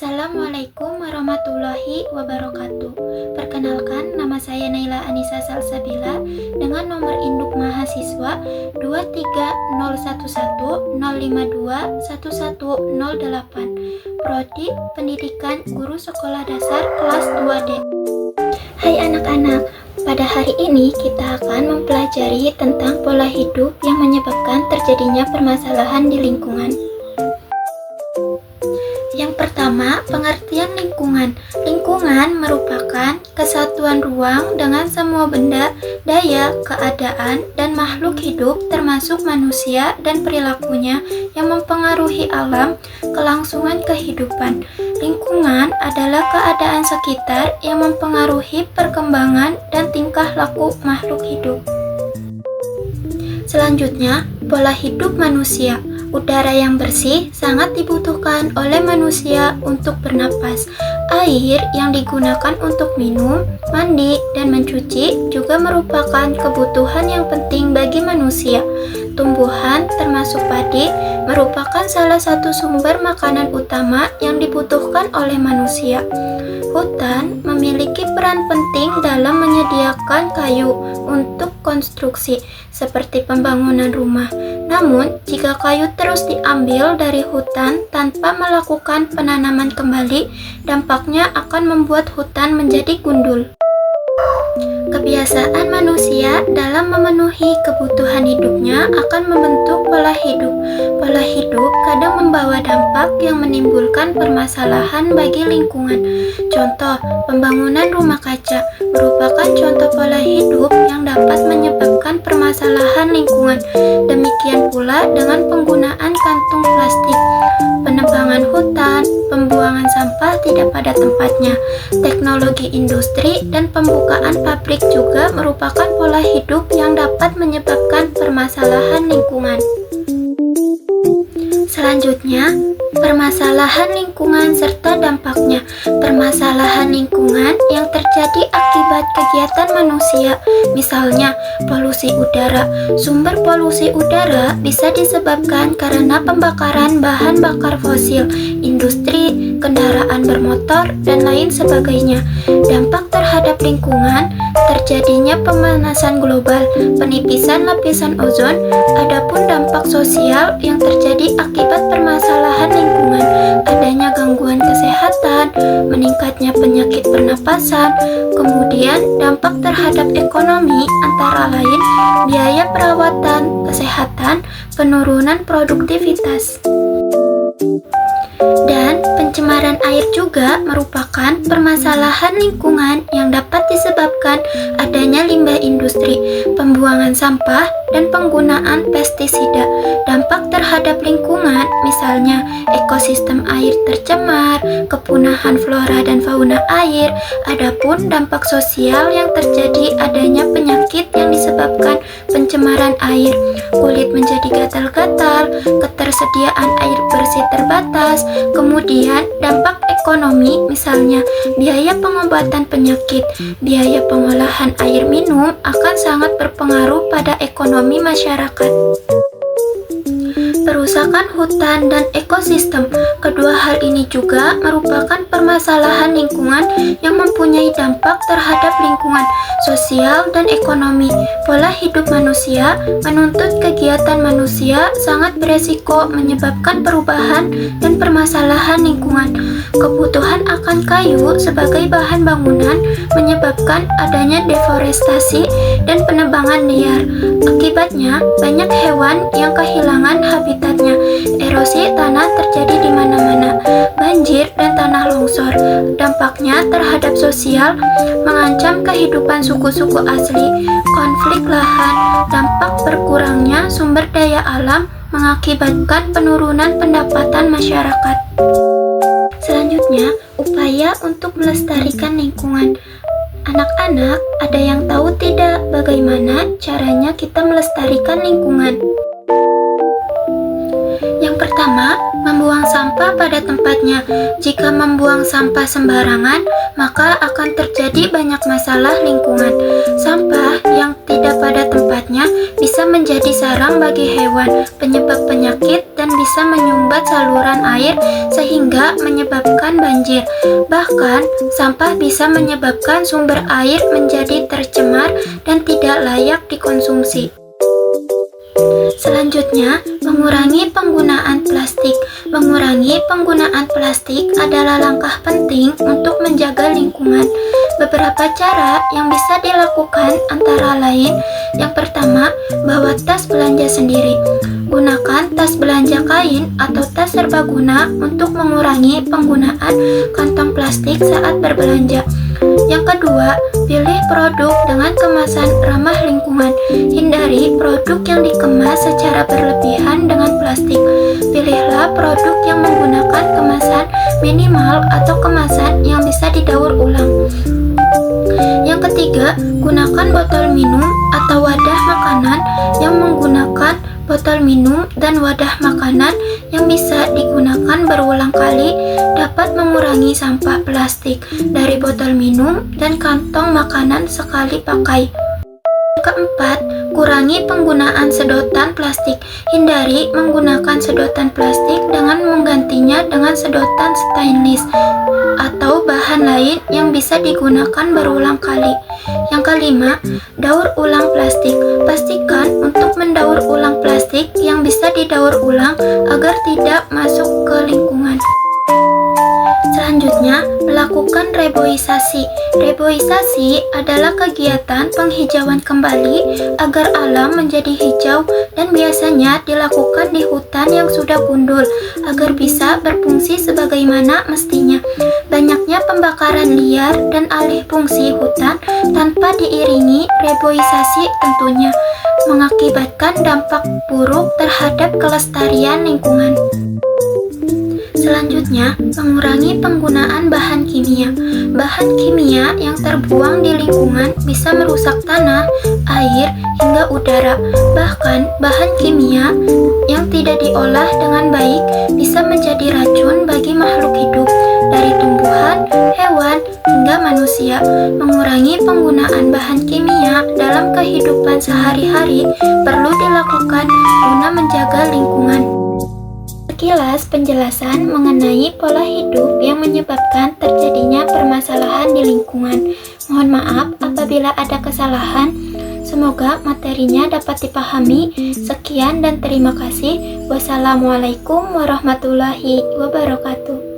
Assalamualaikum warahmatullahi wabarakatuh. Perkenalkan, nama saya Naila Anissa Salsabila dengan nomor induk mahasiswa 2301105211008, Prodi Pendidikan Guru Sekolah Dasar kelas 2D. Hai anak-anak, pada hari ini kita akan mempelajari tentang pola hidup yang menyebabkan terjadinya permasalahan di lingkungan. Yang pertama, pengertian lingkungan. Lingkungan merupakan kesatuan ruang dengan semua benda, daya, keadaan, dan makhluk hidup termasuk manusia dan perilakunya yang mempengaruhi alam, kelangsungan kehidupan. Lingkungan adalah keadaan sekitar yang mempengaruhi perkembangan dan tingkah laku makhluk hidup. Selanjutnya, pola hidup manusia. Udara yang bersih sangat dibutuhkan oleh manusia untuk bernapas. Air yang digunakan untuk minum, mandi, dan mencuci juga merupakan kebutuhan yang penting bagi manusia. Tumbuhan termasuk padi merupakan salah satu sumber makanan utama yang dibutuhkan oleh manusia. Hutan memiliki peran penting dalam menyediakan kayu untuk konstruksi seperti pembangunan rumah. Namun, jika kayu terus diambil dari hutan tanpa melakukan penanaman kembali, dampaknya akan membuat hutan menjadi gundul. Kebiasaan manusia dalam memenuhi kebutuhan hidupnya akan membentuk pola hidup. Pola hidup kadang membawa dampak yang menimbulkan permasalahan bagi lingkungan. Contoh, pembangunan rumah kaca merupakan contoh pola hidup yang dapat menyebabkan permasalahan lingkungan. Demikian pula dengan penggunaan kantung plastik, penebangan hutan, pembuangan sampah tidak pada tempatnya. Teknologi industri dan pembukaan pabrik juga merupakan pola hidup yang dapat menyebabkan permasalahan lingkungan. Selanjutnya, permasalahan lingkungan serta dampaknya. Permasalahan lingkungan yang terjadi akibat kegiatan manusia, misalnya polusi udara. Sumber polusi udara bisa disebabkan karena pembakaran bahan bakar fosil, industri, kendaraan bermotor, dan lain sebagainya. Dampak terhadap lingkungan, terjadinya pemanasan global, penipisan lapisan ozon. Adapun dampak sosial yang terjadi akibat permasalahan lingkungan, adanya gangguan kesehatan, meningkatnya penyakit pernapasan. Kemudian dampak terhadap ekonomi antara lain biaya perawatan, kesehatan, penurunan produktivitas. Dan pencemaran air juga merupakan permasalahan lingkungan yang dapat disebabkan adanya limbah industri, pembuangan sampah, dan penggunaan pestisida. Dampak terhadap lingkungan, misalnya ekosistem air tercemar, kepunahan flora dan fauna air. Adapun dampak sosial yang terjadi adanya penyakit yang disebabkan pencemaran air, kulit menjadi gatal-gatal, ketersediaan air bersih terbatas. Kemudian dampak ekonomi, misalnya biaya pengobatan penyakit, biaya pengolahan air minum akan sangat berpengaruh pada ekonomi masyarakat. Perusakan hutan dan ekosistem. Kedua hal ini juga merupakan permasalahan lingkungan yang mempunyai dampak terhadap lingkungan, sosial, dan ekonomi. Pola hidup manusia menuntut kegiatan manusia sangat beresiko menyebabkan perubahan dan permasalahan lingkungan. Kebutuhan akan kayu sebagai bahan bangunan menyebabkan adanya deforestasi dan penebangan liar. Akibatnya, banyak hewan yang kehilangan habitatnya. Erosi tanah terjadi di mana-mana, banjir dan tanah longsor. Dampaknya terhadap sosial mengancam kehidupan suku-suku asli, konflik lahan, dampak berkurangnya sumber daya alam mengakibatkan penurunan pendapatan masyarakat. Selanjutnya, upaya untuk melestarikan lingkungan. Anak-anak, ada yang tahu tidak bagaimana caranya kita melestarikan lingkungan? Yang pertama, membuang sampah pada tempatnya. Jika membuang sampah sembarangan, maka akan terjadi banyak masalah lingkungan. Sampah yang tidak pada tempatnya bisa menjadi sarang bagi hewan, penyebab penyakit, dan bisa menyumbat saluran air sehingga menyebabkan banjir. Bahkan, sampah bisa menyebabkan sumber air menjadi tercemar dan tidak layak dikonsumsi. Selanjutnya, mengurangi penggunaan plastik. Mengurangi penggunaan plastik adalah langkah penting untuk menjaga lingkungan. Beberapa cara yang bisa dilakukan antara lain, yang pertama, bawa tas belanja sendiri. Gunakan tas belanja kain atau tas serbaguna untuk mengurangi penggunaan kantong plastik saat berbelanja. Yang kedua, pilih produk dengan kemasan ramah lingkungan. Hindari produk yang dikemas secara berlebihan dengan plastik. Pilihlah produk yang menggunakan kemasan minimal atau kemasan yang bisa didaur ulang. Yang ketiga, gunakan botol minum atau wadah makanan yang menggunakan botol minum dan wadah makanan yang bisa digunakan berulang kali dapat mengurangi sampah plastik dari botol minum dan kantong makanan sekali pakai. Keempat, kurangi penggunaan sedotan plastik. Hindari menggunakan sedotan plastik dengan menggantinya dengan sedotan stainless atau bahan lain yang bisa digunakan berulang kali. Yang kelima, daur ulang plastik. Pastikan untuk mendaur ulang plastik yang bisa didaur ulang agar tidak masuk ke lingkungan. Selanjutnya, melakukan reboisasi. Reboisasi adalah kegiatan penghijauan kembali agar alam menjadi hijau dan biasanya dilakukan di hutan yang sudah gundul agar bisa berfungsi sebagaimana mestinya. Banyaknya pembakaran liar dan alih fungsi hutan tanpa diiringi reboisasi tentunya mengakibatkan dampak buruk terhadap kelestarian lingkungan. Selanjutnya, mengurangi penggunaan bahan kimia. Bahan kimia yang terbuang di lingkungan bisa merusak tanah, air, hingga udara. Bahkan, bahan kimia yang tidak diolah dengan baik bisa menjadi racun bagi makhluk hidup, dari tumbuhan, hewan, hingga manusia. Mengurangi penggunaan bahan kimia dalam kehidupan sehari-hari perlu dilakukan guna menjaga lingkungan. Sekilas penjelasan mengenai pola hidup yang menyebabkan terjadinya permasalahan di lingkungan. Mohon maaf apabila ada kesalahan. Semoga materinya dapat dipahami. Sekian dan terima kasih. Wassalamualaikum warahmatullahi wabarakatuh.